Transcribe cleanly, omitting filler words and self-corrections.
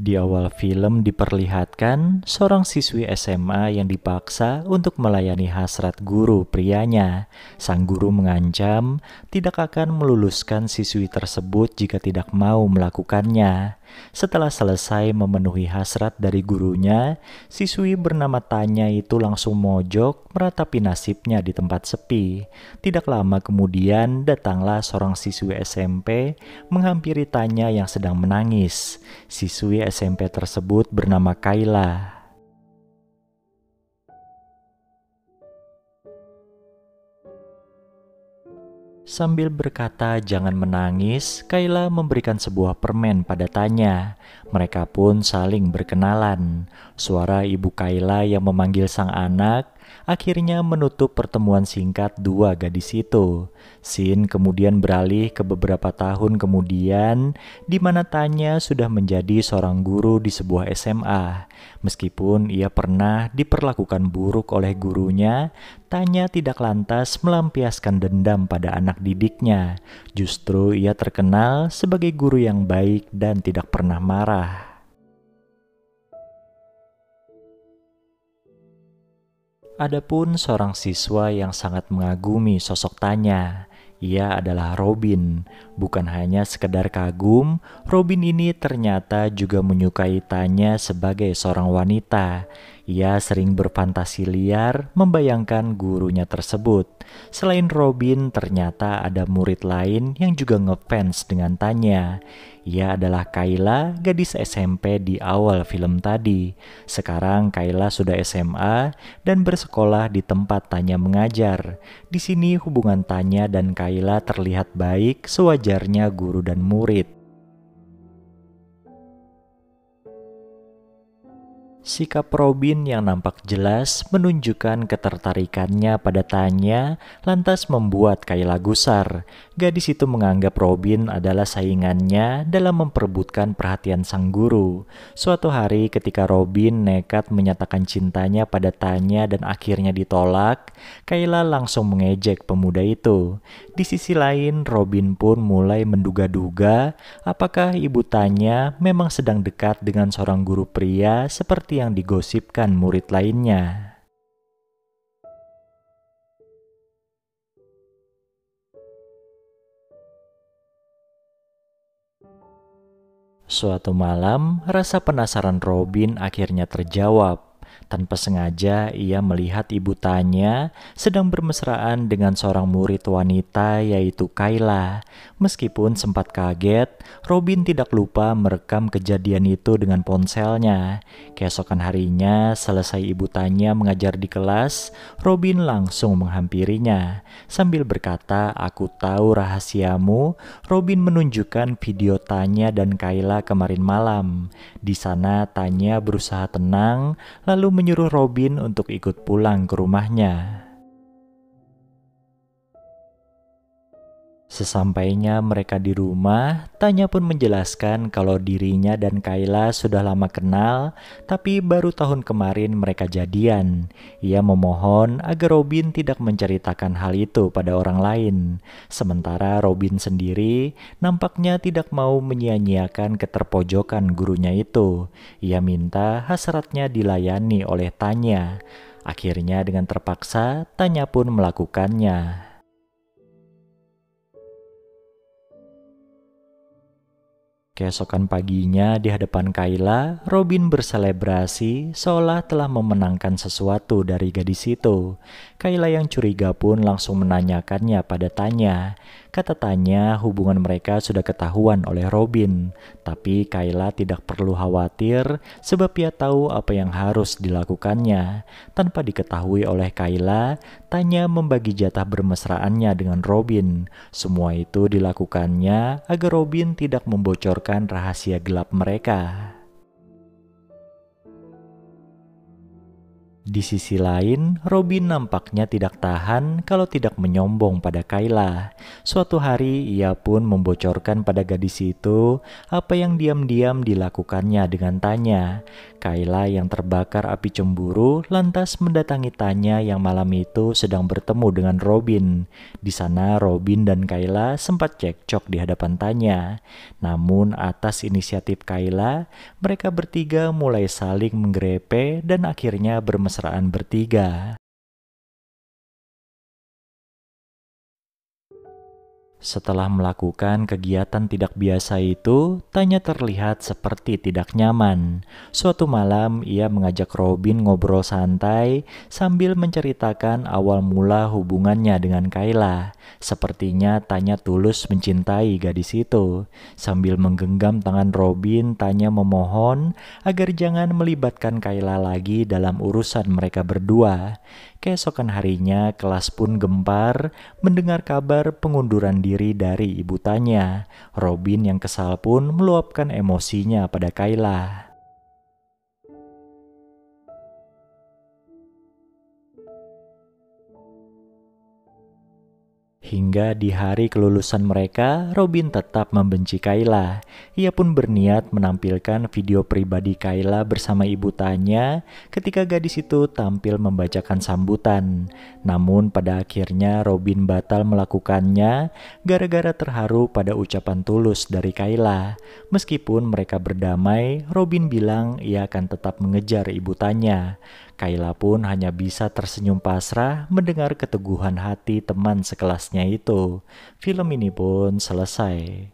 Di awal film diperlihatkan seorang siswi SMA yang dipaksa untuk melayani hasrat guru prianya. Sang guru mengancam tidak akan meluluskan siswi tersebut jika tidak mau melakukannya. Setelah selesai memenuhi hasrat dari gurunya, siswi bernama Tanya itu langsung mojok meratapi nasibnya di tempat sepi. Tidak lama kemudian datanglah seorang siswi SMP menghampiri Tanya yang sedang menangis. Siswi SMP tersebut bernama Kayla. Sambil berkata jangan menangis, Kayla memberikan sebuah permen pada Tanya. Mereka pun saling berkenalan. Suara ibu Kayla yang memanggil sang anak akhirnya menutup pertemuan singkat dua gadis itu. Scene kemudian beralih ke beberapa tahun kemudian, di mana Tanya sudah menjadi seorang guru di sebuah SMA. Meskipun ia pernah diperlakukan buruk oleh gurunya, Tanya tidak lantas melampiaskan dendam pada anak didiknya. Justru ia terkenal sebagai guru yang baik dan tidak pernah marah. Adapun seorang siswa yang sangat mengagumi sosok Tanya. Ia adalah Robin. Bukan hanya sekedar kagum, Robin ini ternyata juga menyukai Tanya sebagai seorang wanita. Ia sering berfantasi liar membayangkan gurunya tersebut. Selain Robin, ternyata ada murid lain yang juga ngefans dengan Tanya. Ia adalah Kayla, gadis SMP di awal film tadi. Sekarang Kayla sudah SMA dan bersekolah di tempat Tanya mengajar. Di sini hubungan Tanya dan Kayla terlihat baik, sewajarnya guru dan murid. Sikap Robin yang nampak jelas menunjukkan ketertarikannya pada Tanya, lantas membuat Kayla gusar. Gadis itu menganggap Robin adalah saingannya dalam memperebutkan perhatian sang guru. Suatu hari ketika Robin nekat menyatakan cintanya pada Tanya dan akhirnya ditolak, Kayla langsung mengejek pemuda itu. Di sisi lain, Robin pun mulai menduga-duga apakah ibu Tanya memang sedang dekat dengan seorang guru pria seperti yang digosipkan murid lainnya. Suatu malam, rasa penasaran Robin akhirnya terjawab. Tanpa sengaja, ia melihat ibu Tanya sedang bermesraan dengan seorang murid wanita yaitu Kayla. Meskipun sempat kaget, Robin tidak lupa merekam kejadian itu dengan ponselnya. Keesokan harinya, selesai ibu Tanya mengajar di kelas, Robin langsung menghampirinya. Sambil berkata, "Aku tahu rahasiamu," Robin menunjukkan video Tanya dan Kayla kemarin malam. Di sana Tanya berusaha tenang, lalu menyuruh Robin untuk ikut pulang ke rumahnya. Sesampainya mereka di rumah, Tanya pun menjelaskan kalau dirinya dan Kayla sudah lama kenal, tapi baru tahun kemarin mereka jadian. Ia memohon agar Robin tidak menceritakan hal itu pada orang lain. Sementara Robin sendiri nampaknya tidak mau menyia-nyiakan keterpojokan gurunya itu. Ia minta hasratnya dilayani oleh Tanya. Akhirnya dengan terpaksa, Tanya pun melakukannya. Keesokan paginya di hadapan Kayla, Robin berselebrasi seolah telah memenangkan sesuatu dari gadis itu. Kayla yang curiga pun langsung menanyakannya pada Tanya. Kata Tanya, hubungan mereka sudah ketahuan oleh Robin. Tapi Kayla tidak perlu khawatir sebab ia tahu apa yang harus dilakukannya. Tanpa diketahui oleh Kayla, Tanya membagi jatah bermesraannya dengan Robin. Semua itu dilakukannya agar Robin tidak membocorkan rahasia gelap mereka. Di sisi lain, Robin nampaknya tidak tahan kalau tidak menyombong pada Kayla. Suatu hari ia pun membocorkan pada gadis itu apa yang diam-diam dilakukannya dengan Tanya. Kayla yang terbakar api cemburu lantas mendatangi Tanya yang malam itu sedang bertemu dengan Robin. Di sana Robin dan Kayla sempat cekcok di hadapan Tanya. Namun atas inisiatif Kayla, mereka bertiga mulai saling menggrepe dan akhirnya bermesraan bertiga. Setelah melakukan kegiatan tidak biasa itu, Tanya terlihat seperti tidak nyaman. Suatu malam, ia mengajak Robin ngobrol santai sambil menceritakan awal mula hubungannya dengan Kayla. Sepertinya Tanya tulus mencintai gadis itu. Sambil menggenggam tangan Robin, Tanya memohon agar jangan melibatkan Kayla lagi dalam urusan mereka berdua. Keesokan harinya, kelas pun gempar mendengar kabar pengunduran diri dari ibu Tanya. Robin yang kesal pun meluapkan emosinya pada Kayla. Hingga di hari kelulusan mereka, Robin tetap membenci Kayla. Ia pun berniat menampilkan video pribadi Kayla bersama ibu Tanya ketika gadis itu tampil membacakan sambutan. Namun pada akhirnya Robin batal melakukannya gara-gara terharu pada ucapan tulus dari Kayla. Meskipun mereka berdamai, Robin bilang ia akan tetap mengejar ibu Tanya. Kayla pun hanya bisa tersenyum pasrah mendengar keteguhan hati teman sekelasnya itu. Film ini pun selesai.